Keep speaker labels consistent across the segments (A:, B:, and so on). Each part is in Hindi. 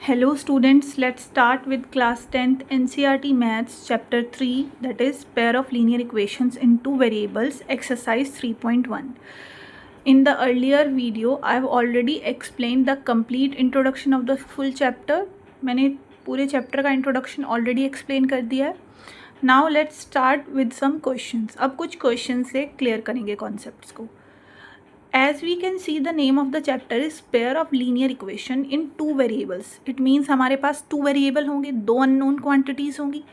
A: Hello students, let's start with class 10th NCERT Maths chapter 3, that is pair of linear equations in two variables, exercise 3.1. In the earlier video I have already explained the complete introduction of the full chapter. मैंने पूरे चैप्टर का इंट्रोडक्शन ऑलरेडी एक्सप्लेन कर दिया है. Now let's start with some questions. अब कुछ क्वेश्चन से क्लियर करेंगे कॉन्सेप्ट्स को. As we can see, the name of the chapter is pair of linear equation in two variables. It means हमारे पास two variable होंगे, दो unknown quantities होंगी.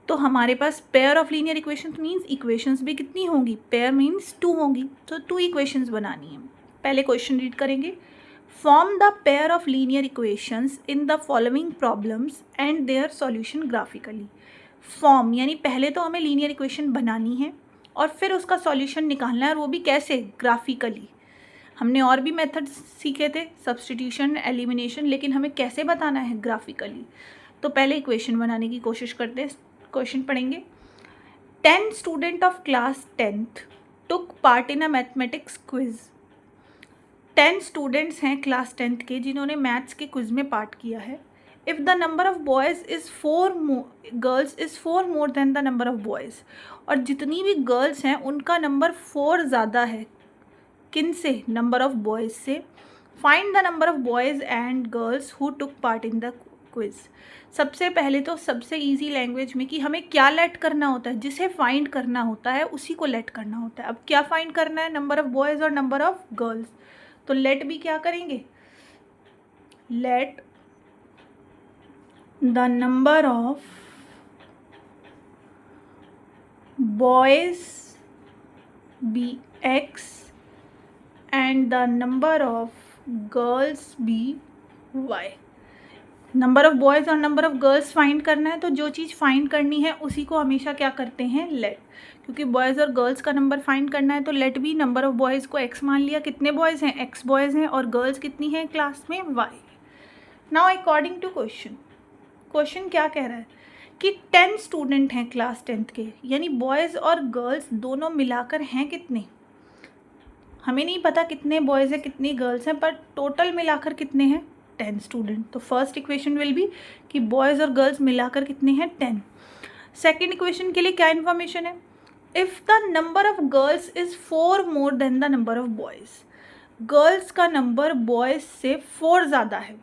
A: तो हमारे पास pair of linear equations means equations भी कितनी होंगी? Pair means two होंगी, तो two equations बनानी है. पहले क्वेश्चन रीड करेंगे. Form the pair of linear equations in the following problems and their solution graphically. Form यानी पहले तो हमें linear equation बनानी है और फिर उसका सॉल्यूशन निकालना है, और वो भी कैसे? ग्राफिकली. हमने और भी मेथड्स सीखे थे, सब्स्टिट्यूशन, एलिमिनेशन, लेकिन हमें कैसे बताना है? ग्राफिकली. तो पहले इक्वेशन बनाने की कोशिश करते हैं. क्वेश्चन पढ़ेंगे. 10 student of class 10th took part in a mathematics quiz. 10 students हैं क्लास 10th के जिन्होंने मैथ्स के क्विज में पार्ट किया है. If the number of boys is girls is 4 more than the number of boys. और जितनी भी गर्ल्स हैं उनका नंबर 4 ज़्यादा है. किन से? नंबर ऑफ बॉयज़ से. Find the number of boys and girls who took part in the quiz. सबसे पहले तो सबसे इजी लैंग्वेज में कि हमें क्या लेट करना होता है, जिसे फाइंड करना होता है उसी को लेट करना होता है. अब क्या फाइंड करना है? नंबर ऑफ बॉयज़ और नंबर ऑफ गर्ल्स. तो लेट भी क्या करेंगे? Let the number of boys be x and the number of girls be y. Number of boys और नंबर ऑफ गर्ल्स फाइंड करना है, तो जो चीज़ फाइंड करनी है उसी को हमेशा क्या करते हैं? लेट. क्योंकि बॉयज़ और गर्ल्स का नंबर फाइंड करना है तो लेट भी नंबर ऑफ बॉयज़ को x मान लिया. कितने बॉयज़ हैं? x बॉयज़ हैं. और गर्ल्स कितनी हैं क्लास में? y. Now according to question, question क्या कह रहा है कि 10 स्टूडेंट हैं क्लास 10th के, यानी बॉयज़ और गर्ल्स दोनों मिलाकर हैं कितने? हमें नहीं पता कितने बॉयज़ हैं कितनी गर्ल्स हैं, पर टोटल मिलाकर कितने हैं? 10 स्टूडेंट. तो फर्स्ट इक्वेशन विल बी कि बॉयज़ और गर्ल्स मिलाकर कितने हैं? 10. सेकेंड इक्वेशन के लिए क्या इन्फॉर्मेशन है? If the number of girls is 4 more then the number of boys. Girls का नंबर बॉयज़ से 4 ज़्यादा है.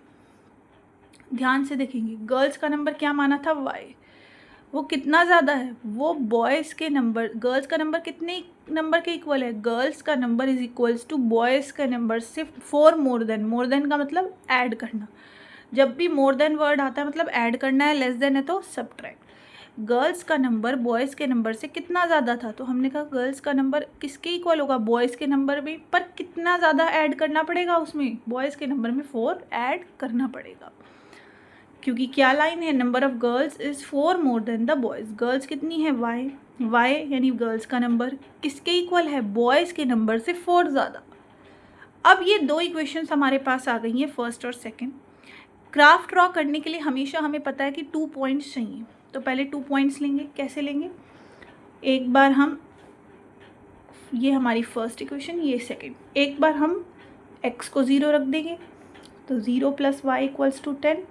A: ध्यान से देखेंगे, गर्ल्स का नंबर क्या माना था? y. वो कितना ज़्यादा है? वो बॉयज़ के नंबर, गर्ल्स का नंबर कितने नंबर के इक्वल है? गर्ल्स का number is equals to boys के नंबर से 4 मोर देन. मोर देन का मतलब ऐड करना. जब भी मोर देन वर्ड आता है मतलब ऐड करना है, लेस देन है तो सब्ट्रैक्ट. गर्ल्स का नंबर बॉयज़ के नंबर से कितना ज़्यादा था? तो हमने कहा गर्ल्स का नंबर किसके इक्वल होगा? बॉयज़ के नंबर में. पर कितना ज़्यादा ऐड करना पड़ेगा उसमें? बॉयज़ के नंबर में 4 ऐड करना पड़ेगा. क्योंकि क्या लाइन है? Number of girls is 4 more then the boys. Girls कितनी है? y यानी गर्ल्स का नंबर किसके इक्वल है? बॉयज़ के नंबर से 4 ज़्यादा. अब ये दो इक्वेशंस हमारे पास आ गई हैं, फर्स्ट और सेकंड. ग्राफ ड्रॉ करने के लिए हमेशा हमें पता है कि 2 पॉइंट्स चाहिए. तो पहले 2 पॉइंट्स लेंगे. कैसे लेंगे? एक बार हम, ये हमारी फर्स्ट इक्वेशन, ये सेकेंड. एक बार हम x को 0 रख देंगे, तो 0 + y = 10,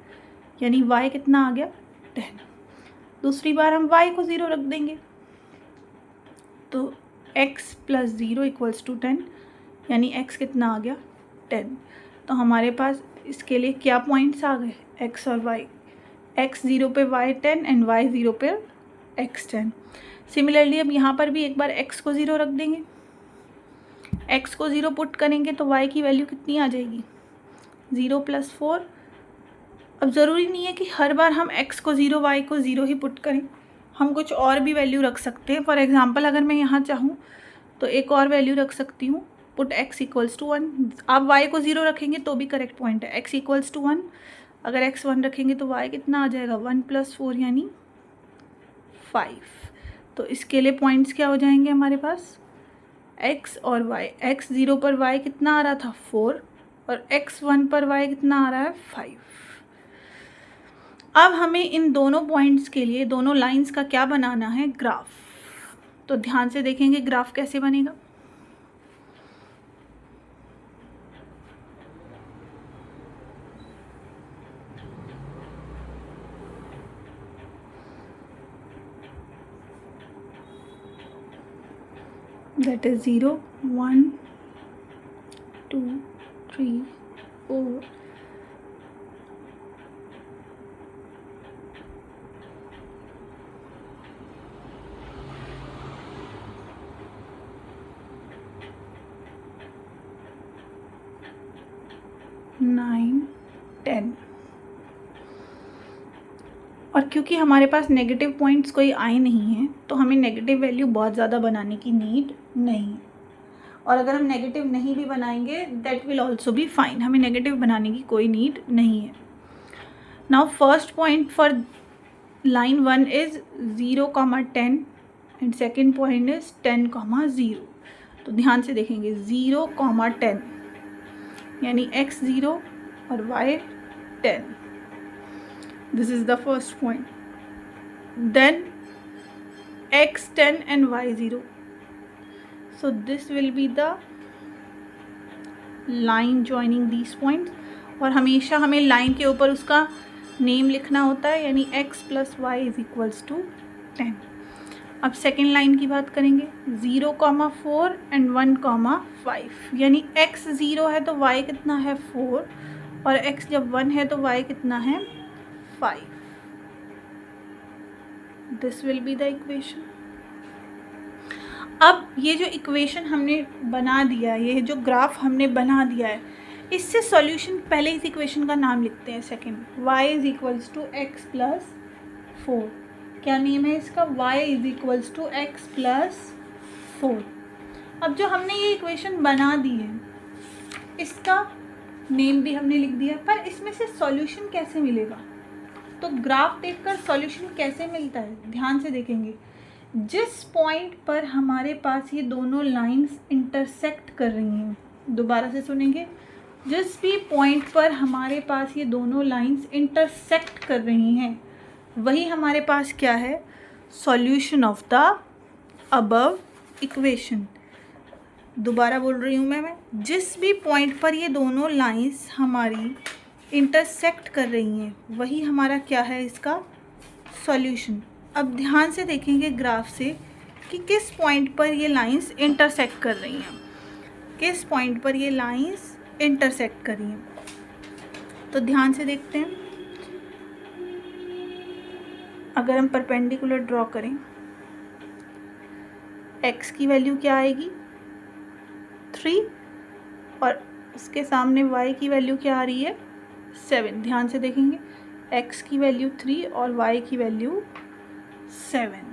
A: यानी y कितना आ गया? 10. दूसरी बार हम y को 0 रख देंगे, तो x + 0 = 10, यानी x कितना आ गया? 10. तो हमारे पास इसके लिए क्या पॉइंट्स आ गए? x और y. x 0 पे y 10 एंड y 0 पे x 10. सिमिलरली अब यहाँ पर भी एक बार x को 0 रख देंगे. x को 0 पुट करेंगे तो y की वैल्यू कितनी आ जाएगी? 0 + 4. अब ज़रूरी नहीं है कि हर बार हम x को 0 y को 0 ही पुट करें. हम कुछ और भी वैल्यू रख सकते हैं. फॉर एग्जांपल अगर मैं यहाँ चाहूँ तो एक और वैल्यू रख सकती हूँ, पुट x = 1. आप y को 0 रखेंगे तो भी करेक्ट पॉइंट है. x = 1. अगर x 1 रखेंगे तो y कितना आ जाएगा? 1 + 4 यानी 5. तो इसके लिए पॉइंट्स क्या हो जाएंगे हमारे पास? x और y. x 0 पर y कितना आ रहा था? 4. और x 1 पर y कितना आ रहा है? 5. अब हमें इन दोनों पॉइंट्स के लिए दोनों लाइंस का क्या बनाना है? ग्राफ. तो ध्यान से देखेंगे ग्राफ कैसे बनेगा. that is 0 1 2 3 4 9 10। और क्योंकि हमारे पास नेगेटिव पॉइंट्स कोई आए नहीं हैं तो हमें नेगेटिव वैल्यू बहुत ज़्यादा बनाने की नीड नहीं है। और अगर हम नेगेटिव नहीं भी बनाएंगे that will also be fine, हमें नेगेटिव बनाने की कोई नीड नहीं है। Now first point for line 1 is 0,10 and second point is 10,0। तो ध्यान से देखेंगे 0,10 यानी x 0 और y 10. This is the first point. Then x 10 and y 0. So this will be the line joining these points. और हमेशा हमें लाइन के ऊपर उसका नेम लिखना होता है, यानी x plus y is equals to 10. अब सेकेंड लाइन की बात करेंगे 0,4 एंड 1,5, यानी x 0 है तो y कितना है 4 और x जब 1 है तो y कितना है 5. This will be the equation. अब ये जो इक्वेशन हमने बना दिया है, ये जो ग्राफ हमने बना दिया है, इससे सॉल्यूशन पहले इस इक्वेशन का नाम लिखते हैं second. y is equals to x plus 4. क्या नेम है इसका? y is equals to x plus 4. अब जो हमने ये इक्वेशन बना दी है इसका नेम भी हमने लिख दिया, पर इसमें से सॉल्यूशन कैसे मिलेगा? तो ग्राफ देखकर सॉल्यूशन कैसे मिलता है ध्यान से देखेंगे. जिस पॉइंट पर हमारे पास ये दोनों लाइंस इंटरसेक्ट कर रही हैं, दोबारा से सुनेंगे, जिस भी पॉइंट पर हमारे पास ये दोनों लाइंस इंटरसेक्ट कर रही हैं वही हमारे पास क्या है? Solution of the above equation. दोबारा बोल रही हूँ मैं, जिस भी पॉइंट पर ये दोनों लाइंस हमारी इंटरसेक्ट कर रही हैं वही हमारा क्या है? इसका सॉल्यूशन. अब ध्यान से देखेंगे ग्राफ से कि किस पॉइंट पर ये लाइंस इंटरसेक्ट कर रही हैं, किस पॉइंट पर ये लाइंस इंटरसेक्ट कर रही हैं. तो ध्यान से देखते हैं. अगर हम परपेंडिकुलर ड्रॉ करें, x की वैल्यू क्या आएगी? 3 और उसके सामने y की वैल्यू क्या आ रही है? 7. ध्यान से देखेंगे, x की वैल्यू 3 और y की वैल्यू 7.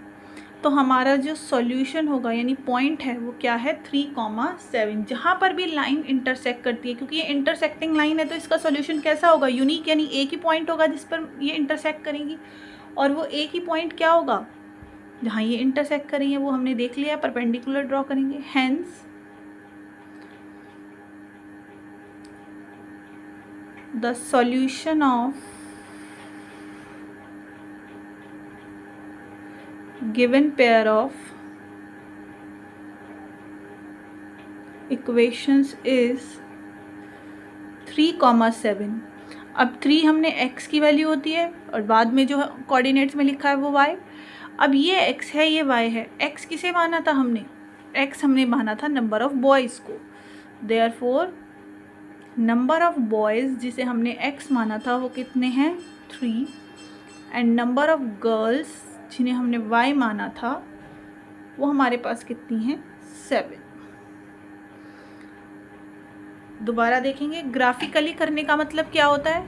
A: तो हमारा जो सॉल्यूशन होगा यानी पॉइंट है वो क्या है? 3,7. जहाँ पर भी लाइन इंटरसेक्ट करती है, क्योंकि ये इंटरसेक्टिंग लाइन है तो इसका सॉल्यूशन कैसा होगा? यूनिक, यानी एक ही पॉइंट होगा जिस पर ये इंटरसेक्ट करेंगी, और वो एक ही पॉइंट क्या होगा? जहाँ ये इंटरसेक्ट करेंगे वो हमने देख लिया, परपेंडिकुलर ड्रॉ करेंगे. Hence the solution of given pair of equations is 3,7. अब 3 हमने x की वैल्यू होती है और बाद में जो कोऑर्डिनेट्स में लिखा है वो y. अब ये x है, ये y है. x किसे माना था हमने? x हमने माना था नंबर ऑफ बॉयज़ को. देयरफॉर नंबर ऑफ बॉयज़ जिसे हमने x माना था वो कितने हैं? 3. एंड नंबर ऑफ गर्ल्स जिन्हें हमने y माना था वो हमारे पास कितनी हैं? 7. दोबारा देखेंगे, ग्राफिकली करने का मतलब क्या होता है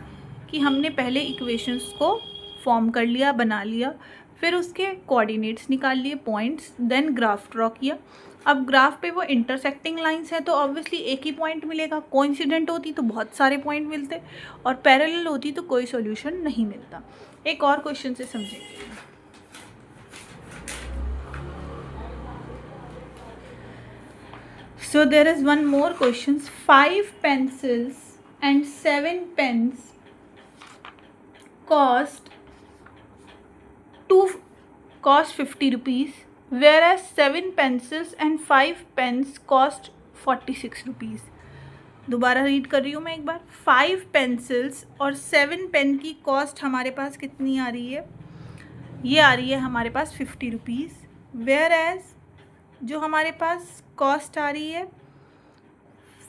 A: कि हमने पहले इक्वेशंस को फॉर्म कर लिया, बना लिया, फिर उसके कोऑर्डिनेट्स निकाल लिए, पॉइंट्स, देन ग्राफ ड्रॉ किया. अब ग्राफ पे वो इंटरसेक्टिंग लाइंस है तो ऑब्वियसली एक ही पॉइंट मिलेगा. कोइंसिडेंट होती तो बहुत सारे पॉइंट मिलते और पैरेलल होती तो कोई सॉल्यूशन नहीं मिलता. एक और क्वेश्चन से समझेंगे. So there is one more question. 5 pencils and 7 pens cost 50 rupees, whereas 7 pencils and 5 pens cost 46 rupees. दोबारा रीड कर रही हूँ मैं एक बार. 5 पेंसिल्स और 7 पेन की कॉस्ट हमारे पास कितनी आ रही है? ये आ रही है हमारे पास 50 रुपीज़, वेयर एज जो हमारे पास कॉस्ट आ रही है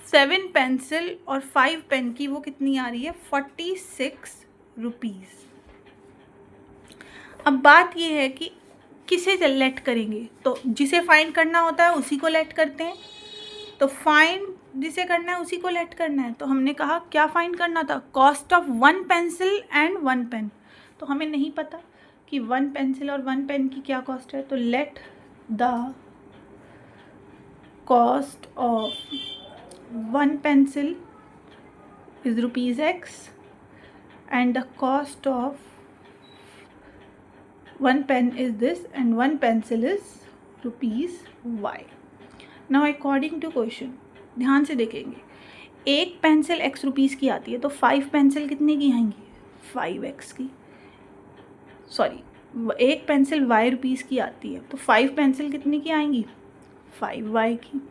A: 7 पेंसिल और 5 पेन की, वो कितनी आ रही है 46 रुपीज़। अब बात ये है कि किसे लेट करेंगे, तो जिसे फाइंड करना होता है उसी को लेट करते हैं। तो फाइंड जिसे करना है उसी को लेट करना है। तो हमने कहा क्या फाइंड करना था, cost of 1 pencil and 1 pen. तो हमें नहीं पता कि 1 पेंसिल और 1 पेन की क्या कॉस्ट है, तो let the cost of 1 pencil is ₹X and the cost of 1 pen is this and 1 pencil is ₹Y. Now according to question, ध्यान से देखेंगे, एक पेंसिल X रुपीज़ की आती है तो 5 पेंसिल कितने की आएंगी 5X की। सॉरी, एक पेंसिल Y रुपीज़ की आती है तो 5 पेंसिल कितने की आएंगी 5Y की।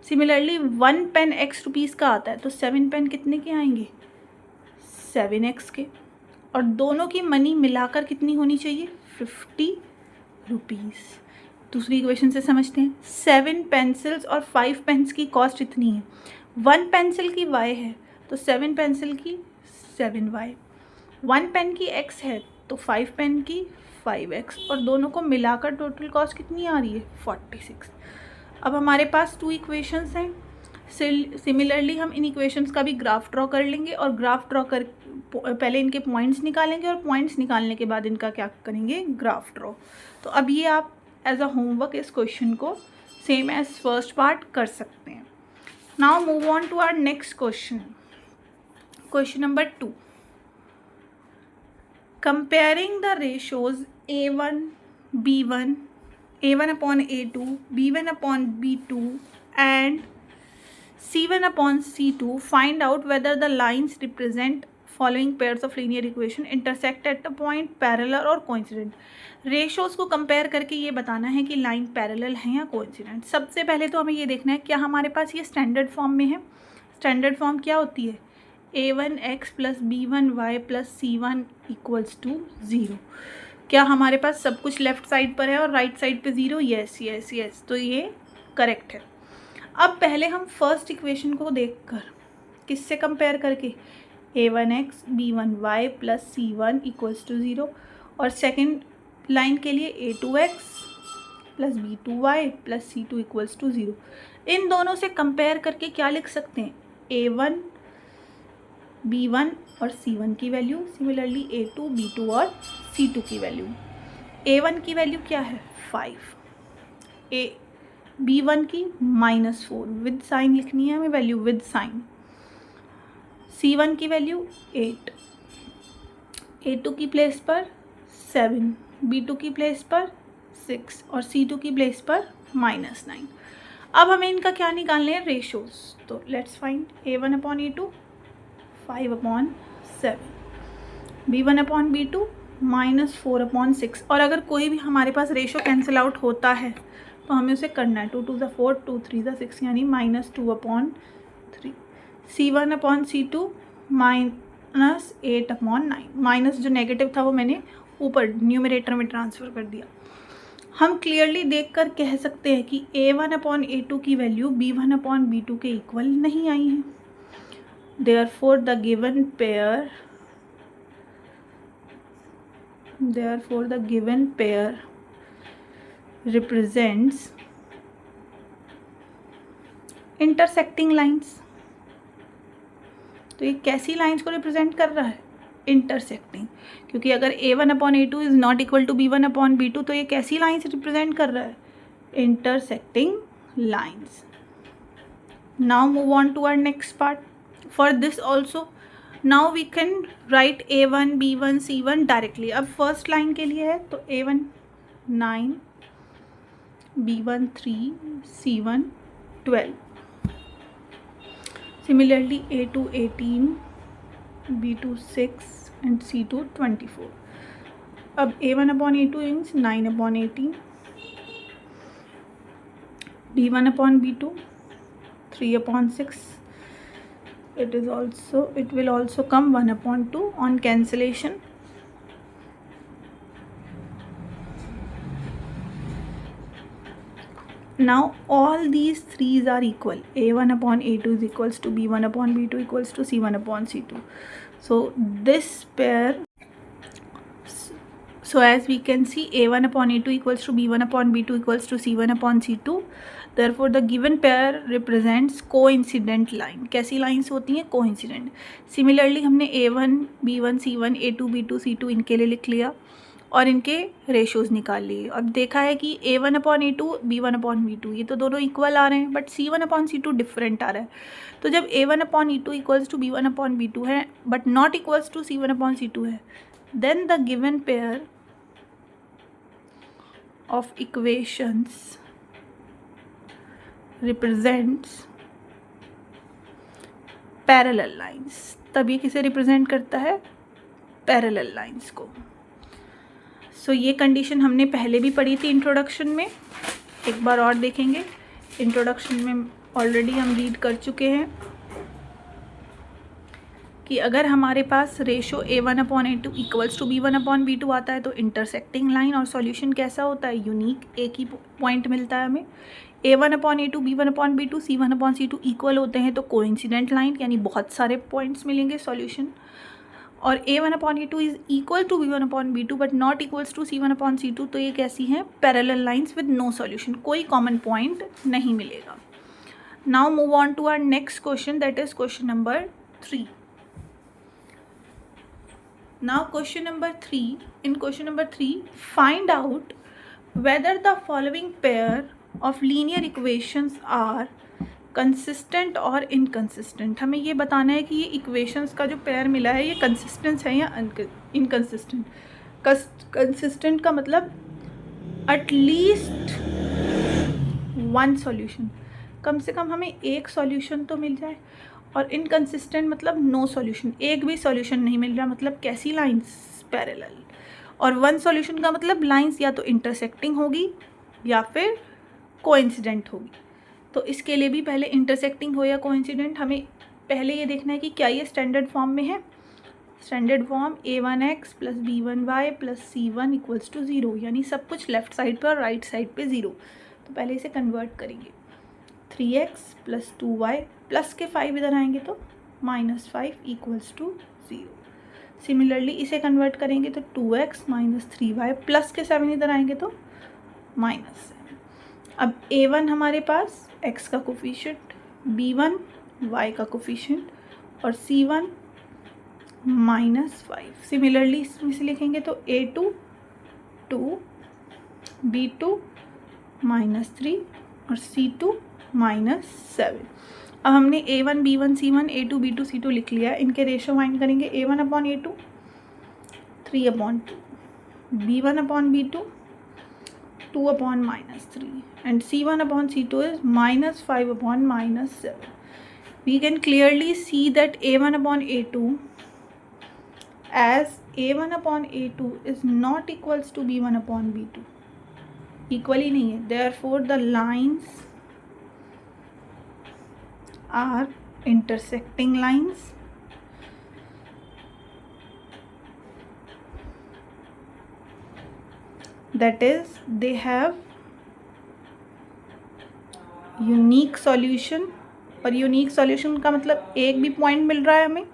A: सिमिलरली 1 पेन X रुपीज़ का आता है तो 7 पेन कितने के आएंगे 7X के। और दोनों की मनी मिलाकर कितनी होनी चाहिए 50 रुपीज़। दूसरी इक्वेशन से समझते हैं, 7 पेंसिल्स और 5 पेन्स की कॉस्ट इतनी है। 1 पेंसिल की Y है तो 7 पेंसिल की 7Y, 1 पेन की X है तो 5 पेन की 5X, और दोनों को मिलाकर टोटल कॉस्ट कितनी आ रही है 46। अब हमारे पास 2 इक्वेशंस हैं। सिमिलरली हम इन इक्वेशंस का भी ग्राफ ड्रॉ कर लेंगे, और ग्राफ ड्रॉ कर पहले इनके पॉइंट्स निकालेंगे और पॉइंट्स निकालने के बाद इनका क्या करेंगे ग्राफ ड्रॉ। तो अब ये आप एज अ होमवर्क इस क्वेश्चन को सेम एज फर्स्ट पार्ट कर सकते हैं। Now move on to our next question, question number 2। Comparing the ratios A1 B1, A1 upon A2, B1 upon B2 and C1 upon C2, find out whether the lines represent following pairs of linear equation intersect at a point parallel or coincident। Ratios को कंपेयर करके ये बताना है कि लाइन पैरेलल है या कोइंसिडेंट। सबसे पहले तो हमें ये देखना है क्या हमारे पास ये स्टैंडर्ड फॉर्म में है। स्टैंडर्ड फॉर्म क्या होती है A1x plus B1y plus C1 equals to 0। क्या हमारे पास सब कुछ लेफ्ट साइड पर है और राइट साइड पे 0? यस यस यस, तो ये करेक्ट है। अब पहले हम फर्स्ट इक्वेशन को देखकर किससे कंपेयर करके A1x B1y plus C1 equals to 0, और सेकेंड लाइन के लिए A2x plus B2y plus C2 equals to 0। इन दोनों से कंपेयर करके क्या लिख सकते हैं A1 B1 और C1 की वैल्यू, सिमिलरली A2 B2 और C2 की वैल्यू। A1 की वैल्यू क्या है 5, B1 की -4, विद साइन लिखनी है हमें वैल्यू विद साइन। C1 की वैल्यू 8, A2 की प्लेस पर 7, B2 की प्लेस पर 6 और C2 की प्लेस पर -9। अब हमें इनका क्या निकालने हैं रेशोज, तो let's find A1 upon A2 5 upon 7, B1 upon B2 -4 upon 6। और अगर कोई भी हमारे पास रेशो कैंसिल आउट होता है तो हमें उसे करना है 2 2 4 2 3 6, यानी -2 upon 3। C1 upon C2 -8 upon 9, minus जो नेगेटिव था वो मैंने ऊपर न्यूमरेटर में ट्रांसफ़र कर दिया। हम क्लियरली देखकर कह सकते हैं कि A1 अपॉन A2 की वैल्यू B1 अपॉन B2 के इक्वल नहीं आई है। Therefore the given pair represents intersecting lines। तो ये कैसी लाइंस को रिप्रेजेंट कर रहा है इंटरसेक्टिंग, क्योंकि अगर A1 upon A2 is not equal to B1 upon B2 तो ये कैसी लाइंस रिप्रेजेंट कर रहा है intersecting lines. Now move on to our next part. For this also now we can write A1 B1 C1 directly. अब फर्स्ट लाइन के लिए है तो A1 9, B1 3, C1 12, similarly A2 18, B2 6 and C2 24। अब A1 upon A2 means 9 upon 18, B1 upon B2 3 upon 6, it will also come 1 upon 2 on cancellation। Now all these threes are equal. A1 upon A2 is equals to B1 upon B2 equals to C1 upon C2. So this pair, so as we can see, A1 upon A2 equals to B1 upon B2 equals to C1 upon C2. Therefore the given pair represents coincident line. कैसी लाइन्स होती हैं? कोइंसिडेंट. सिमिलरली हमने A1 B1 C1 A2 B2 C2 इनके लिए लिख लिया और इनके रेशोज़ निकाल लिए. अब देखा है कि A1 upon A2 B1 upon B2 ये तो दोनों इक्वल आ रहे हैं, but C1 upon C2 different आ रहा है. तो जब A1 upon E2 equals to B1 upon B2 है but not equals to C1 upon C2 है, then the given pair of equations represents parallel lines. तब ये किसे रिप्रेजेंट करता है? पैरेलल लाइंस को. सो ये कंडीशन हमने पहले भी पढ़ी थी इंट्रोडक्शन में, एक बार और देखेंगे. इंट्रोडक्शन में ऑलरेडी हम रीड कर चुके हैं कि अगर हमारे पास ratio A1 upon A2 equals to B1 upon B2 आता है तो इंटरसेक्टिंग लाइन और सॉल्यूशन कैसा होता है? यूनिक. एक ही पॉइंट मिलता है हमें. A1 upon A2 B1 upon B2 C1 upon C2 equal होते हैं तो कोइंसिडेंट लाइन, यानी बहुत सारे पॉइंट्स मिलेंगे सॉल्यूशन. और A1 upon A2 is equal to B1 upon B2 but not equals to C1 upon C2, तो ये कैसी हैं? Parallel lines with no solution. कोई कॉमन पॉइंट नहीं मिलेगा. Now move on to our next question, that is question number 3. Now question number 3. In question number 3 find out whether the following pair of linear equations are consistent और इनकंसिस्टेंट. हमें ये बताना है कि ये इक्वेशंस का जो पेयर मिला है ये कंसिस्टेंट है या इनकंसिस्टेंट. कंसिस्टेंट का मतलब एटलीस्ट वन सॉल्यूशन, कम से कम हमें एक सॉल्यूशन तो मिल जाए. और इनकंसिस्टेंट मतलब नो सॉल्यूशन, एक भी सॉल्यूशन नहीं मिल रहा. मतलब कैसी लाइंस? पैरेलल. और वन सॉल्यूशन का मतलब लाइंस या तो इंटरसेक्टिंग होगी या फिर कोइंसिडेंट होगी. तो इसके लिए भी पहले इंटरसेक्टिंग हो या कोइंसिडेंट हमें पहले ये देखना है कि क्या ये स्टैंडर्ड फॉर्म में है. Standard form A1x plus B1y plus C1 equals to 0, यानी सब कुछ लेफ्ट साइड पे और राइट साइड पे 0. तो पहले इसे कन्वर्ट करेंगे. 3x प्लस 2y प्लस के 5 इधर आएंगे तो -5 इक्वल्स टू 0. सिमिलरली इसे कन्वर्ट करेंगे तो 2x माइनस 3y प्लस के 7 इधर आएंगे तो -7. अब A1 हमारे पास x का कोफिशिएंट, B1 y का कोफिशिएंट और C1 -5. सिमिलरली इसमें से लिखेंगे तो A2 2, B2 -3 और C2 -7. अब हमने A1 B1 C1 A2 B2 C2 लिख लिया. इनके रेशो फाइंड करेंगे. A1 upon A2 3 upon 2, B1 upon B2 2 upon -3 and C1 upon C2 is -5 upon -7. We can clearly see that A1 upon A2 as A1 upon A2 is not equals to B1 upon B2. Equal ही नहीं है. Therefore the lines are intersecting lines. That is they have unique solution. और यूनिक सॉल्यूशन का मतलब एक भी पॉइंट मिल रहा है हमें.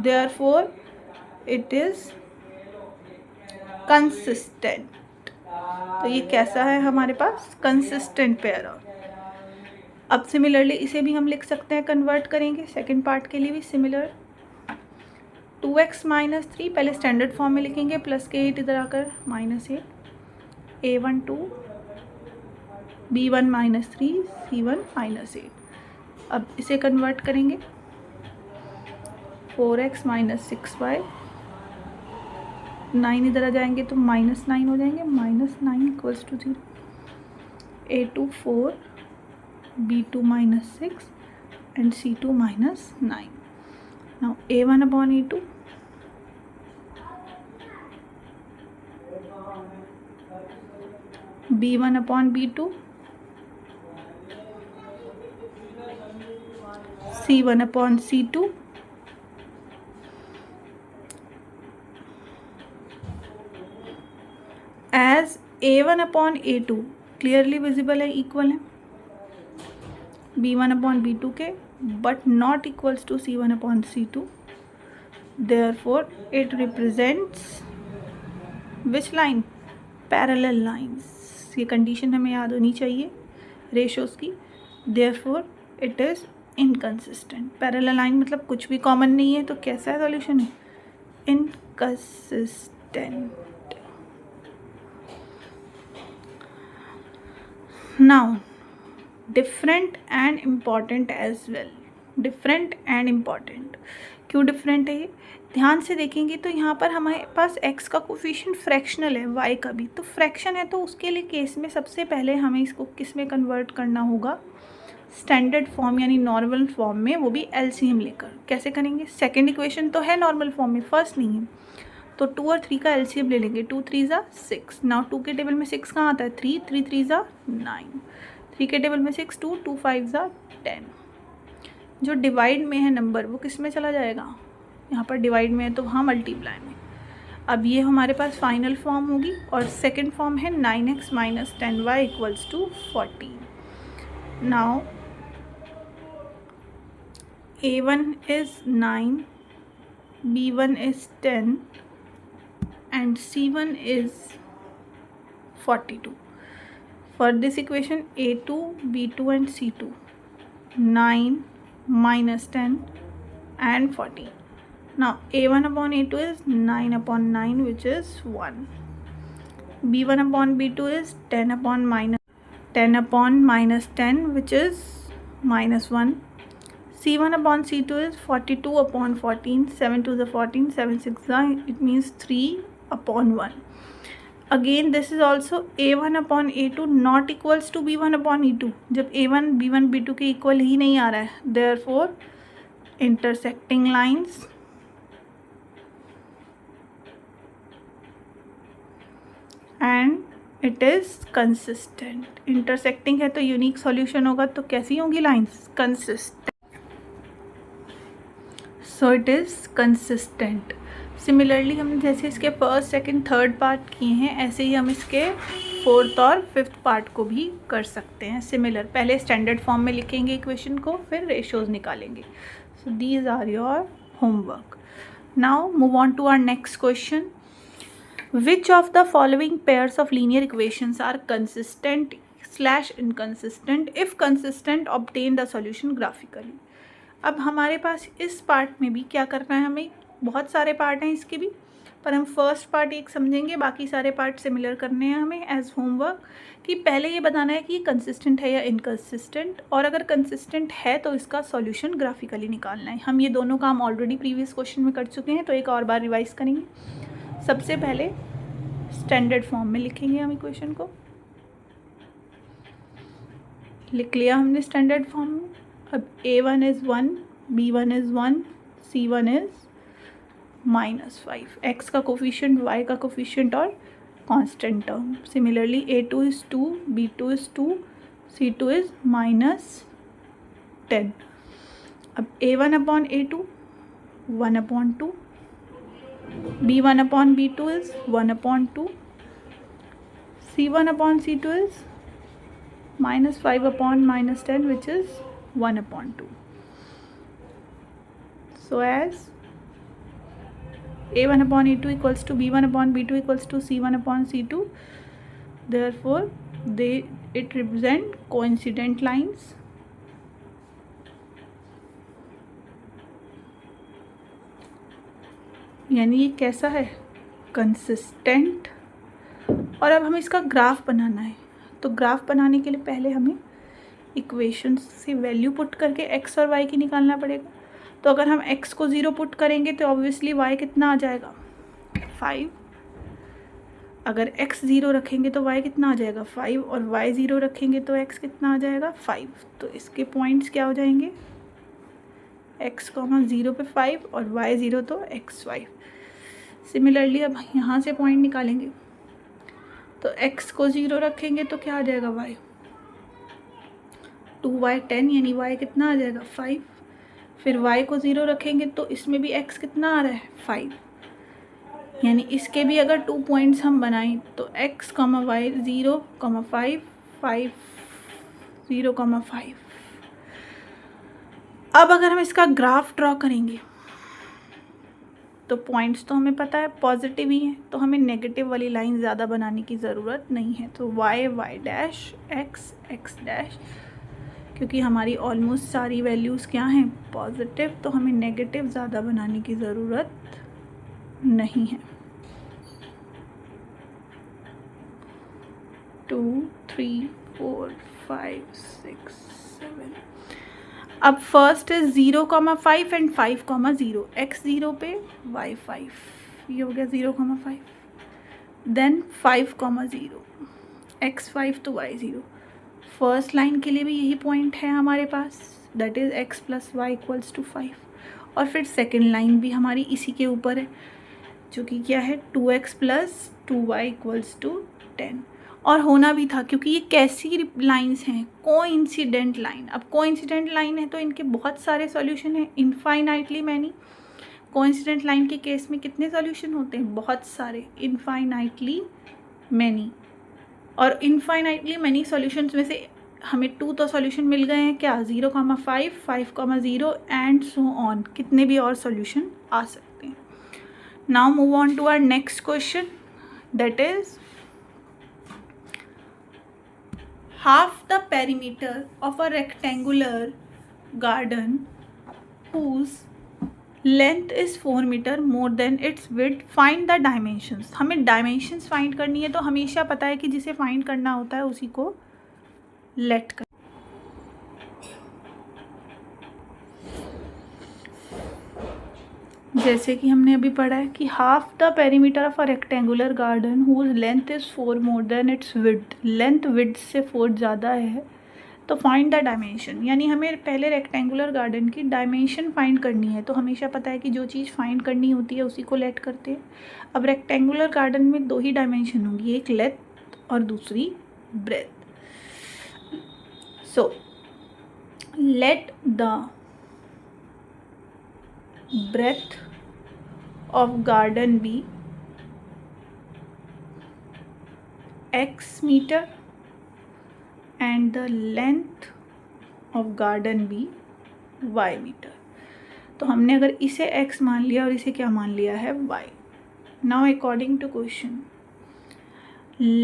A: Therefore it is consistent. तो ये कैसा है हमारे पास? Consistent pair. अब सिमिलरली इसे भी हम लिख सकते हैं, कन्वर्ट करेंगे सेकेंड पार्ट के लिए भी सिमिलर. 2x माइनस 3 पहले स्टैंडर्ड फॉर्म में लिखेंगे, प्लस के 8 इधर आकर -8. A1 2, B1 -3 C1 -8. अब इसे कन्वर्ट करेंगे. 4x माइनस 6y 9 इधर आ जाएंगे तो -9 हो जाएंगे. -9 equals to 0. A2 4, B2 -6 and C2 -9. Now A1 upon A2 B1 upon B2 C1 upon C2 as A1 upon A2 clearly visible है, इक्वल है. B1/B2 के, but not equals to C1/C2. Therefore it represents which line? Parallel lines. ये कंडीशन हमें याद होनी चाहिए रेशोज़ की. Therefore it is inconsistent. Parallel line मतलब कुछ भी कॉमन नहीं है, तो कैसा सॉल्यूशन है? Inconsistent. Now different and important as well. Different and important क्यों डिफरेंट है? ये ध्यान से देखेंगे तो यहाँ पर हमारे पास x का कोफिशिएंट फ्रैक्शनल है, y का भी. तो फ्रैक्शन है तो उसके लिए केस में सबसे पहले हमें इसको किस में कन्वर्ट करना होगा? स्टैंडर्ड फॉर्म यानी नॉर्मल फॉर्म में, वो भी एलसीएम लेकर. कैसे करेंगे? सेकंड इक्वेशन तो है नॉर्मल फॉर्म में, फर्स्ट नहीं है, तो 2 और 3 का एलसीएम ले लेंगे. 2 3 ज़ा 6. नाउ 2 के टेबल में 6 कहाँ आता है? 3 3 3 ज़ा 9. 3 के टेबल में 6 2 2 5 ज़ा 10. जो डिवाइड में है नंबर वो किस में चला जाएगा? यहाँ पर डिवाइड में है तो वहाँ मल्टीप्लाई में. अब ये हमारे पास फाइनल फॉर्म होगी, और सेकेंड फॉर्म है 9x - 10y = 14. Now A1 is 9, B1 is 10 and C1 is 42. For this equation A2, B2 and C2, 9 minus 10 and 40. Now A1/A2 is 9/9, which is 1. B1/B2 is 10/-10, which is -1. C1/C2 is 42/14. 7 2 is 14, 7 6 is, it means 3/1. Again this is also A1/A2 not equals to B1/E2. जब A1 B1 B2 के इक्वल ही नहीं आ रहा है, therefore intersecting lines and it is consistent. intersecting है तो यूनिक सॉल्यूशन होगा, तो कैसी होंगी lines? Consistent. So it is consistent. Similarly हमने जैसे इसके फर्स्ट सेकंड थर्ड पार्ट किए हैं, ऐसे ही हम इसके फोर्थ और फिफ्थ पार्ट को भी कर सकते हैं सिमिलर. पहले स्टैंडर्ड फॉर्म में लिखेंगे इक्वेशन को, फिर रेशोज़ निकालेंगे. So these are your homework. Now move on to our next question. Which of the following pairs of linear equations are consistent/inconsistent? If consistent, obtain the solution graphically. अब हमारे पास इस पार्ट में भी क्या करना है हमें? बहुत सारे पार्ट हैं इसके भी, पर हम फर्स्ट पार्ट एक समझेंगे, बाकी सारे पार्ट सिमिलर करने हैं हमें एज होमवर्क. कि पहले ये बताना है कि कंसिस्टेंट है या इनकंसिस्टेंट, और अगर कंसिस्टेंट है तो इसका सॉल्यूशन ग्राफिकली निकालना है. हम ये दोनों काम ऑलरेडी प्रीवियस क्वेश्चन में कर चुके हैं, तो एक और बार रिवाइज करेंगे. सबसे पहले स्टैंडर्ड फॉर्म में लिखेंगे हम इक्वेशन को. लिख लिया हमने स्टैंडर्ड फॉर्म में. अब A1 is 1, B1 is 1, C1 is -5. x का कोफिशिएंट, y का कोफिशिएंट और constant term. Similarly A2 is 2, B2 is 2, C2 is -10. अब A1/A2 1/2, B1/B2 is 1/2, C1/C2 is -5/-10, which is 1/2. So as A1/A2 equals to B1/B2 equals to C1/C2, therefore it represent coincident lines. यानी ये कैसा है? कंसिस्टेंट. और अब हमें इसका ग्राफ बनाना है. तो ग्राफ बनाने के लिए पहले हमें इक्वेशन से वैल्यू पुट करके x और y की निकालना पड़ेगा. तो अगर हम x को 0 पुट करेंगे तो ऑब्वियसली y कितना आ जाएगा? 5. अगर x 0 रखेंगे तो y कितना आ जाएगा? 5. और y 0 रखेंगे तो x कितना आ जाएगा? 5. तो इसके पॉइंट्स क्या हो जाएंगे? x, 0 पे 5 और y 0 तो x 5. सिमिलरली अब यहाँ से पॉइंट निकालेंगे, तो x को 0 रखेंगे तो क्या आ जाएगा? y. 2y 10, यानी y कितना आ जाएगा? 5. फिर y को 0 रखेंगे तो इसमें भी x कितना आ रहा है? 5. यानी इसके भी अगर 2 पॉइंट्स हम बनाएं तो x, y 0, 5 5 0, 5. अब अगर हम इसका ग्राफ ड्रॉ करेंगे तो पॉइंट्स तो हमें पता है पॉजिटिव ही हैं, तो हमें नेगेटिव वाली लाइन ज़्यादा बनाने की ज़रूरत नहीं है। तो y y dash x x dash, क्योंकि हमारी ऑलमोस्ट सारी वैल्यूज़ क्या हैं पॉजिटिव, तो हमें नेगेटिव ज़्यादा बनाने की ज़रूरत नहीं है। 2 3 4 5 6 7। अब फर्स्ट इज 0,5 एंड 5,0, x0 पे y5, ये हो गया 0,5, देन 5,0, x5 तो y0। फर्स्ट लाइन के लिए भी यही पॉइंट है हमारे पास, that is x plus Y equals to 5, और फिर सेकेंड लाइन भी हमारी इसी के ऊपर है जो कि क्या है 2x plus 2y equals to 10। और होना भी था, क्योंकि ये कैसी लाइंस हैं कोइंसिडेंट लाइन। अब कोइंसिडेंट लाइन है तो इनके बहुत सारे सॉल्यूशन हैं, इनफाइनाइटली मैनी। कोइंसिडेंट लाइन के केस में कितने सॉल्यूशन होते हैं बहुत सारे, इनफाइनाइटली मैनी। और इनफाइनाइटली मैनी सॉल्यूशंस में से हमें 2 तो सॉल्यूशन मिल गए हैं, क्या 0,5 5,0 एंड सो ऑन, कितने भी और सॉल्यूशन आ सकते हैं। Now move on to our next question, that is half the perimeter of a rectangular garden whose length is 4 meter more than its width, find the dimensions। हमें dimensions find करनी है, तो हमेशा पता है कि जिसे find करना होता है उसी को let कर। जैसे कि हमने अभी पढ़ा है कि half the perimeter of a rectangular garden whose length is 4 more than its width, length width से 4 ज़्यादा है, तो फाइंड द डायमेंशन। यानी हमें पहले रेक्टेंगुलर गार्डन की डायमेंशन फाइंड करनी है, तो हमेशा पता है कि जो चीज़ फाइंड करनी होती है उसी को लेट करते हैं। अब रेक्टेंगुलर गार्डन में 2 ही डायमेंशन होंगी, एक लेंथ और दूसरी breadth. So let the breadth of garden be x meter and the length of garden be y meter। तो हमने अगर इसे x मान लिया और इसे क्या मान लिया है y। now according to question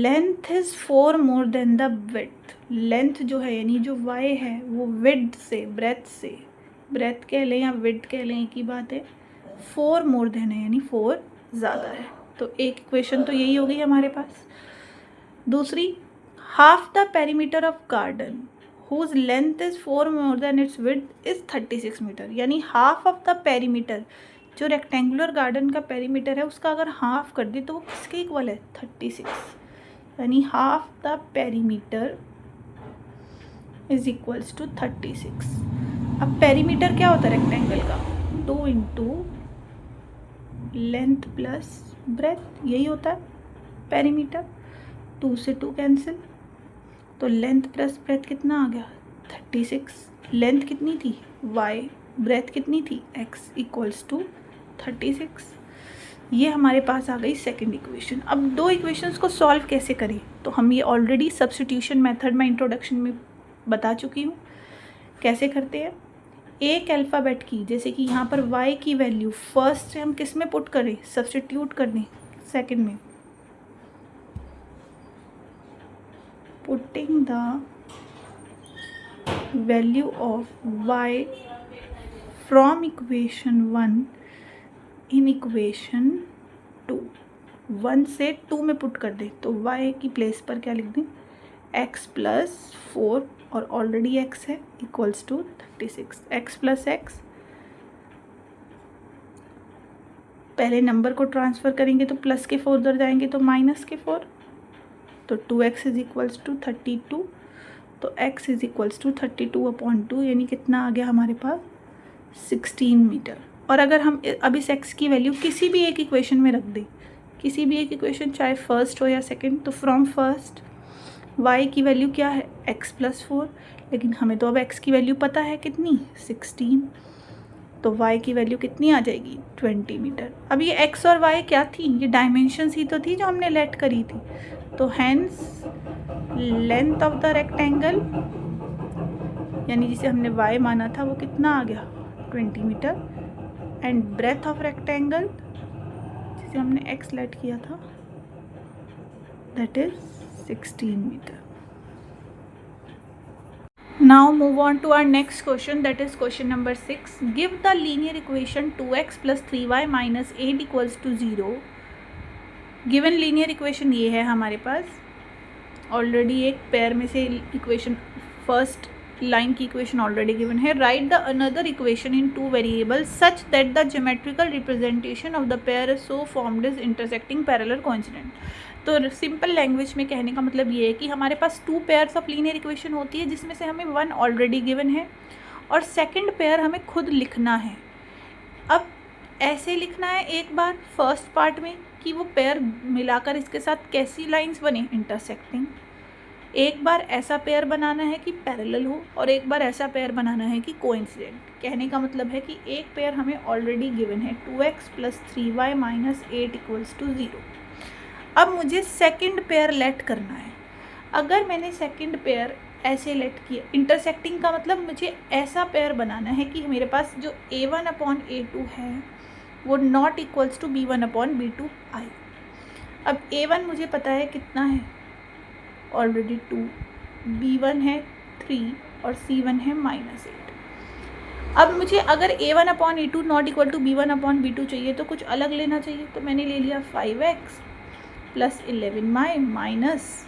A: length is 4 more than the width, length जो है यानी जो y है वो width से ब्रेथ कह लें या विड्थ कह लें एक ही बात है, 4 मोर देन है यानी 4 ज़्यादा है। तो एक इक्वेशन तो यही हो गई हमारे पास। दूसरी, half the perimeter of garden whose length is 4 more than its width is 36 metre, यानी हाफ ऑफ द पेरीमीटर, जो रेक्टेंगुलर गार्डन का पेरीमीटर है उसका अगर हाफ कर दे तो वो किसके इक्वल है 36, यानी half the perimeter is equals to 36। अब पेरीमीटर क्या होता है रेक्टेंगल का, 2 इंटू लेंथ प्लस ब्रेथ, यही होता है पेरीमीटर। 2 से 2 कैंसिल, तो लेंथ प्लस ब्रेथ कितना आ गया 36। लेंथ कितनी थी y, ब्रेथ कितनी थी x इक्वल्स टू 36। ये हमारे पास आ गई सेकंड इक्वेशन। अब 2 इक्वेशंस को सॉल्व कैसे करें, तो हम ये ऑलरेडी सब्स्टिट्यूशन मेथड में इंट्रोडक्शन में बता चुकी हूँ कैसे करते हैं। एक अल्फ़ाबेट की, जैसे कि यहाँ पर y की वैल्यू फर्स्ट से हम किस में पुट करें, सब्स्टिट्यूट कर दें सेकेंड में, putting the value of y from equation 1 in equation 2, 1 से 2 में पुट कर दें, तो y की प्लेस पर क्या लिख दें x प्लस 4, और ऑलरेडी x है equals to 36। x plus x, पहले नंबर को ट्रांसफ़र करेंगे तो प्लस के 4 उधर जाएंगे तो माइनस के 4, तो 2x इज इक्वल्स टू 32, तो x इज इक्वल्स टू 32/2, यानी कितना आ गया हमारे पास 16 मीटर। और अगर हम अब इस x की वैल्यू किसी भी एक इक्वेशन में रख दें, किसी भी एक इक्वेशन चाहे फर्स्ट हो या सेकंड, तो फ्रॉम फर्स्ट y की वैल्यू क्या है x प्लस 4, लेकिन हमें तो अब x की वैल्यू पता है कितनी 16, तो y की वैल्यू कितनी आ जाएगी 20 मीटर। अब ये x और y क्या थी, ये डायमेंशंस ही तो थी जो हमने लेट करी थी, तो hence length of the rectangle यानी जिसे हमने y माना था वो कितना आ गया 20 metre, and breadth of rectangle जिसे हमने x लेट किया था that is 16 metre. Now move on to our next question, that is question number 6. Give the linear equation 2x plus 3y minus 8 equals to 0. Given linear equation ये है हमारे पास, ऑलरेडी एक पेयर में से इक्वेशन, फर्स्ट लाइन की इक्वेशन ऑलरेडी गिवन है. Write the another equation in two variables such that the geometrical representation of the pair is so formed is intersecting parallel coincident. तो सिंपल लैंग्वेज में कहने का मतलब ये है कि हमारे पास two pairs of linear equation होती है जिसमें से हमें वन ऑलरेडी गिवन है और सेकंड पेयर हमें खुद लिखना है. अब ऐसे लिखना है एक बार फर्स्ट पार्ट में कि वो पेयर मिलाकर इसके साथ कैसी लाइंस बने, इंटरसेक्टिंग. एक बार ऐसा पेयर बनाना है कि पैरेलल हो और एक बार ऐसा पेयर बनाना है कि कोइंसिडेंट. कहने का मतलब है कि एक पेयर हमें ऑलरेडी गिवन है 2x plus 3y minus 8 equals to 0. अब मुझे सेकंड पेयर लेट करना है. अगर मैंने सेकंड पेयर ऐसे लेट किया, इंटरसेक्टिंग का मतलब मुझे ऐसा पेयर बनाना है कि मेरे पास जो a1 अपॉन a2 है वो not equals to b1 upon b2 आई. अब a1 मुझे पता है कितना है ऑलरेडी 2, b1 है 3 और c1 है -8. अब मुझे अगर a1 upon a2 not equal to b1 upon b2 चाहिए तो कुछ अलग लेना चाहिए. तो मैंने ले लिया 5x plus 11y minus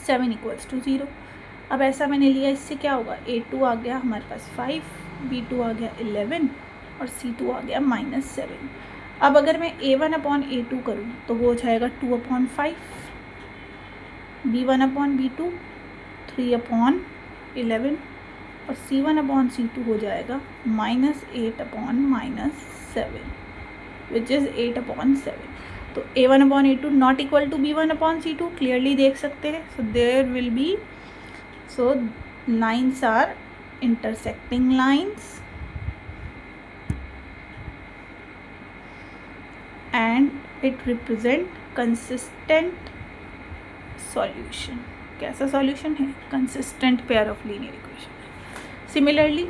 A: 7 equals to 0. अब ऐसा मैंने लिया, इससे क्या होगा, a2 आ गया हमारे पास 5, b2 आ गया 11 और c2 आ गया -7. अब अगर मैं a1 अपॉन a2 करूँ तो वो हो जाएगा 2 upon 5, b1 upon b2 3 upon 11 और c1 अपॉन c2 हो जाएगा -8 अपॉन -7 विच इज़ 8 अपॉन 7. तो a1 upon a2 not equal to b1 upon c2 clearly देख सकते हैं. So there will be, so lines are intersecting lines and it represent consistent solution. कैसा solution है, consistent pair of linear equation. Similarly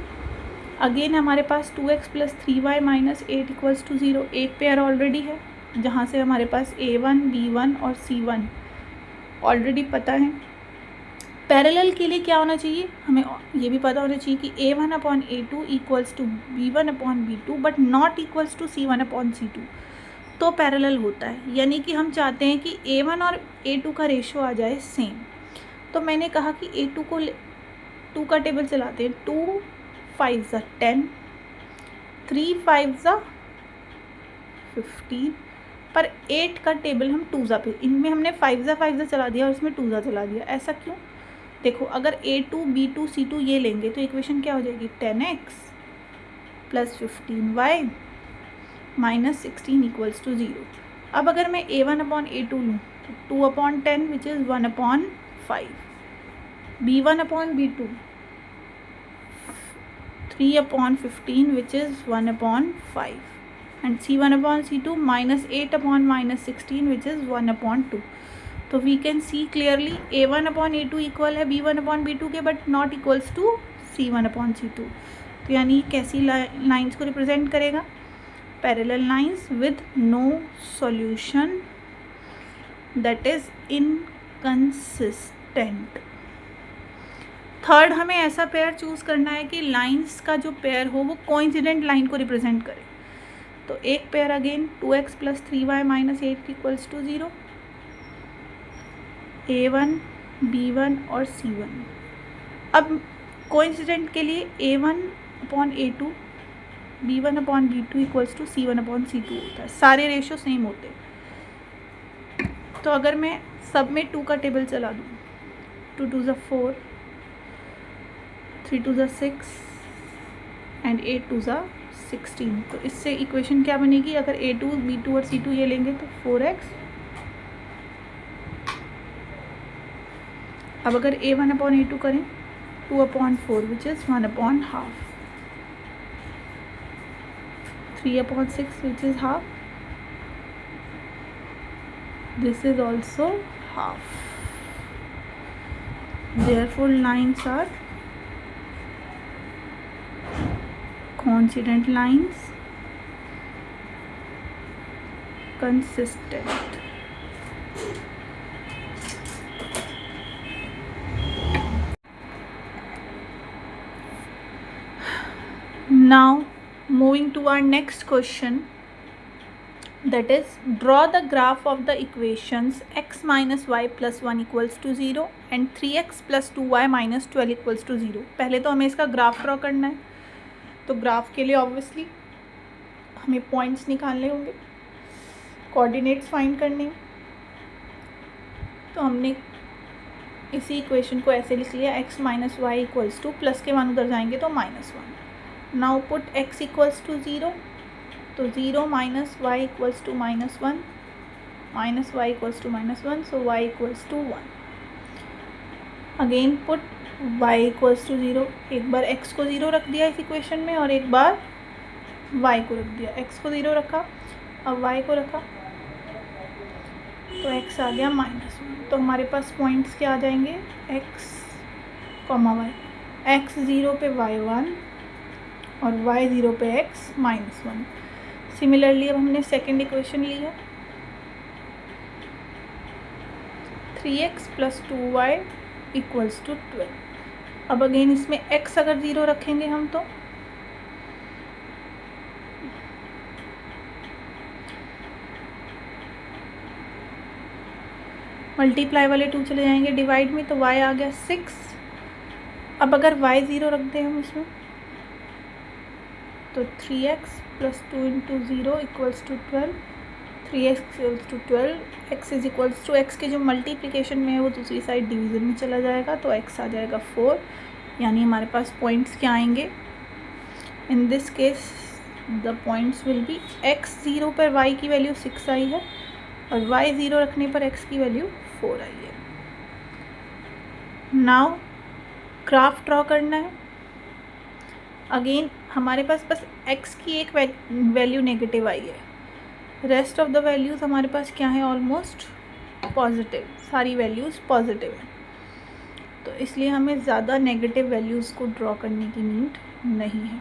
A: again हमारे पास 2x plus 3y minus 8 equals to 0. एक पेयर ऑलरेडी है जहाँ से हमारे पास a1 b1 और c1 ऑलरेडी पता है. पैरेलल के लिए क्या होना चाहिए, हमें ये भी पता होना चाहिए कि a1 upon a2 equals to b1 upon b2 but not equals to c1 upon c2. तो पैरेलल होता है, यानी कि हम चाहते हैं कि a1 और a2 का रेशो आ जाए सेम. तो मैंने कहा कि a2 को 2 का टेबल चलाते हैं. 2 5 ज़ा 10, 3 5 ज़ा 15, पर 8 का टेबल हम 2 ज़ा पे, इनमें हमने 5 ज़ा चला दिया और इसमें 2 ज़ा चला दिया. ऐसा क्यों, देखो अगर a2 b2 c2 ये लेंगे तो इक्वेशन क्या हो जाएगी, 10x plus 15y minus 16 equals to 0. अब अगर मैं a1 अपॉन a2 लूँ तो 2 upon 10 which is 1 upon 5, b1 upon b2 3 upon 15 which is 1 upon 5 and c1 upon c2 minus 8 upon minus 16 which is 1 upon 2. तो we can see clearly a1 upon a2 equal है b1 अपॉन b2 के but not equals to c1 upon c2. तो यानी कैसी लाइन्स को रिप्रेजेंट करेगा, parallel lines with no solution, that is inconsistent. Third, हमें ऐसा पेयर चूज़ करना है कि लाइंस का जो पेयर हो वो कोइंसिडेंट लाइन को रिप्रेजेंट करे. तो एक pair again 2x plus 3y minus 8 equals to 0, a1 b1 और c1. अब कोइंसिडेंट के लिए a1 upon a2 b1 upon b2 equals to c1 upon c2 होता है. सारे रेशो सेम होते हैं. तो अगर मैं सब में 2 का टेबल चला दूँ, 2 2 ज़ा 4, 3 2 ज़ा 6 एंड 8 2 ज़ा 16. तो इससे इक्वेशन क्या बनेगी, अगर a2 b2 और c2 ये लेंगे तो 4x. अब अगर a1 अपॉन a2 करें 2 upon 4 which is 1 upon half, 3 upon 6 which is half, this is also half. Therefore lines are coincident lines, consistent. Now moving to our next question, that is, draw the graph of the equations x minus y plus 1 equals to 0 and 3x plus 2y minus 12 equals to 0. पहले तो हमें इसका ग्राफ ड्रॉ करना है, तो ग्राफ के लिए ऑब्वियसली हमें पॉइंट्स निकालने होंगे, कोऑर्डिनेट्स फाइंड करने हैं. तो हमने इसी इक्वेशन को ऐसे लिख लिया, x minus y equals to, plus के मान उधर जाएंगे तो -1. Now put x equals to 0, तो 0 minus y equals to -1, minus y equals to -1, so y equals to 1. Again put y equals to 0. एक बार x को 0 रख दिया इस इक्वेशन में और एक बार y को रख दिया. x को 0 रखा, अब y को रखा, तो x आ गया -1. तो हमारे पास पॉइंट्स क्या आ जाएंगे, x, y. x 0 पे y 1 और y 0 पे x -1. सिमिलरली अब हमने सेकेंड इक्वेशन ली है, 3x plus 2y equals to 12. अब अगेन इसमें x अगर 0 रखेंगे हम तो मल्टीप्लाई वाले 2 चले जाएंगे डिवाइड में, तो y आ गया 6. अब अगर y 0 रख दें हम इसमें, तो 3x plus 2 into 0 equals to 12, 3x equals to 12, x is equals to, x के जो मल्टीप्लिकेशन में है वो दूसरी साइड डिवीज़न में चला जाएगा, तो x आ जाएगा 4. यानी हमारे पास पॉइंट्स क्या आएंगे, in this case the points will be x 0 पर y की वैल्यू 6 आई है और y 0 रखने पर x की वैल्यू 4 आई है. नाउ ग्राफ ड्रॉ करना है. अगेन हमारे पास बस x की एक वैल्यू नेगेटिव आई है, रेस्ट ऑफ द वैल्यूज़ हमारे पास क्या है, ऑलमोस्ट पॉजिटिव, सारी वैल्यूज़ पॉजिटिव है. तो इसलिए हमें ज़्यादा नेगेटिव वैल्यूज़ को ड्रॉ करने की नीड नहीं है.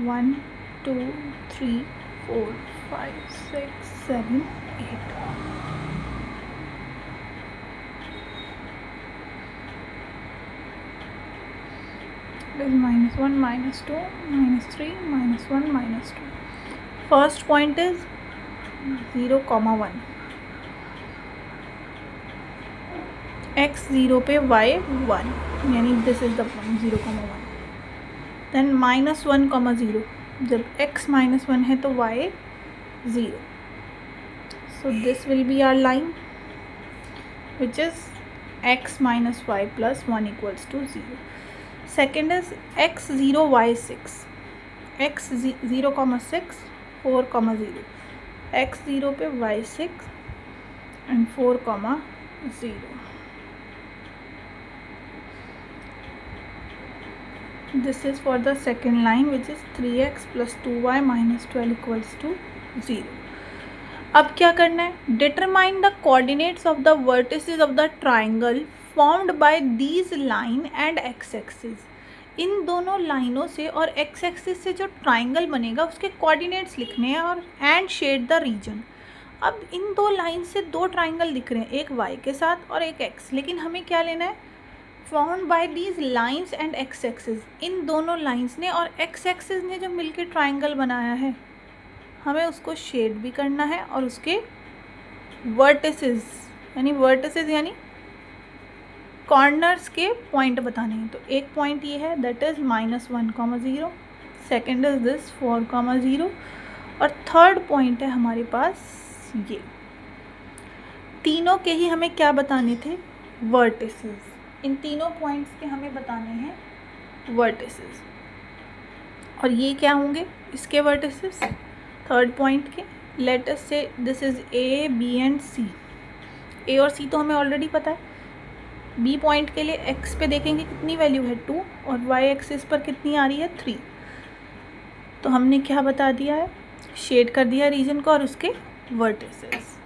A: 1 2 3 4 5 6 7 8. -1 -2 -3 -1 -2. First point is 0, 1. x 0 पे y 1, यानी this is the point 0, 1. Then -1, 0. जब x -1 है तो y 0. So this will be our line which is x minus y plus 1 equals to 0. Second is x 0 y 6, x 0, 6, 4, 0. x 0 पे y 6 and 4, 0. This is for the second line which is 3x plus 2y minus 12 equals to 0. अब क्या करना है, determine the coordinates of the vertices of the triangle formed by these line and X axis. इन दोनों लाइनों से और एक्स एक्सिस से जो ट्राइंगल बनेगा उसके कोऑर्डिनेट्स लिखने हैं और एंड शेड द रीजन. अब इन दो लाइन से दो ट्राइंगल दिख रहे हैं, एक y के साथ और एक x, लेकिन हमें क्या लेना है, formed by these lines and X axis. इन दोनों लाइंस ने और एक्स एक्सिस ने जो मिलकर ट्राइंगल बनाया है हमें उसको शेड भी करना है और उसके वर्टिसेस यानी कॉर्नर्स के पॉइंट बताने हैं. तो एक पॉइंट ये है that is -1, 0. Second is this 4, 0 और थर्ड पॉइंट है हमारे पास ये. तीनों के ही हमें क्या बताने थे, वर्टिसेस. इन तीनों पॉइंट्स के हमें बताने हैं वर्टिसेस. और ये क्या होंगे इसके वर्टिसेस, थर्ड पॉइंट के. Let us say this is A, B and C. A और सी तो हमें ऑलरेडी पता है. बी पॉइंट के लिए एक्स पे देखेंगे कितनी वैल्यू है 2 और वाई एक्सिस पर कितनी आ रही है 3. तो हमने क्या बता दिया है, शेड कर दिया रीजन को और उसके वर्टिसेस.